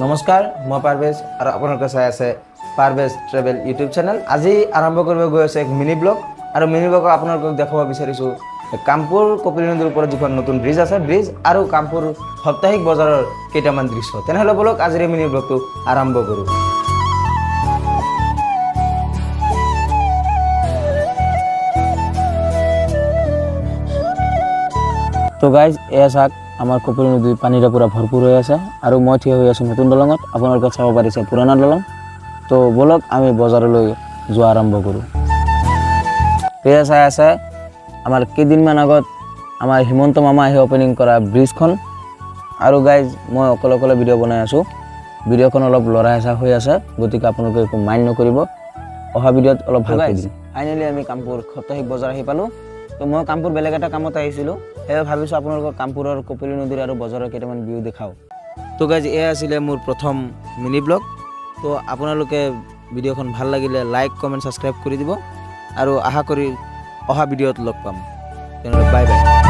নমস্কাৰ মই পাৰভেজ আৰু আপোনালোকে চাই আছে পাৰভেজ ট্ৰেভেল ইউটিউব চেনেল। আজি আৰম্ভ কৰিব গৈ আছে এক মিনি ব্লগ আৰু মিনি ব্লগত আপোনালোকক দেখাব বিচাৰিছোঁ কামপুৰ কপিলী নদীৰ ওপৰত যিখন নতুন ব্ৰিজ আছে ব্ৰিজ আৰু কামপুৰ সাপ্তাহিক বজাৰৰ কেইটামান দৃশ্য। তেনেহ'লে বলক আজিৰ এই মিনি ব্লগটো আৰম্ভ কৰোঁ। তো গাইজ এয়া চাওক আমাৰ কপিলী নদী পানীৰে পুৰা ভৰপূৰ হৈ আছে আৰু মই থিয় হৈ আছোঁ নতুন দলঙত। আপোনালোকে চাব পাৰিছে পুৰণা দলং। তো বলক আমি বজাৰলৈ যোৱা আৰম্ভ কৰোঁ। এয়া চাই আছে আমাৰ কেইদিনমান আগত আমাৰ হিমন্ত মামা আহি অপেনিং কৰা ব্ৰিজখন। আৰু গাইজ মই অকলে ভিডিঅ' বনাই আছোঁ। ভিডিঅ'খন অলপ লৰা হেঁচা হৈ আছে, গতিকে আপোনালোকে একো মাইণ্ড নকৰিব। অহা ভিডিঅ'ত অলপ ভালকৈ দিম। ফাইনেলি আমি কামপুৰ সাপ্তাহিক বজাৰ আহি পালোঁ। তো মই কামপুৰ বেলেগ এটা কামত আহিছিলোঁ, সেয়ে ভাবিছোঁ আপোনালোকক কামপুৰৰ কপিলী নদীৰ আৰু বজাৰৰ কেইটামান ভিউ দেখাওঁ। তো গাইজ এয়া আছিলে মোৰ প্ৰথম মিনি ব্লগ। তো আপোনালোকে ভিডিঅ'খন ভাল লাগিলে লাইক কমেণ্ট ছাবস্ক্ৰাইব কৰি দিব আৰু আশা কৰি অহা ভিডিঅ'ত লগ পাম। তেনেহ'লে বাই বাই।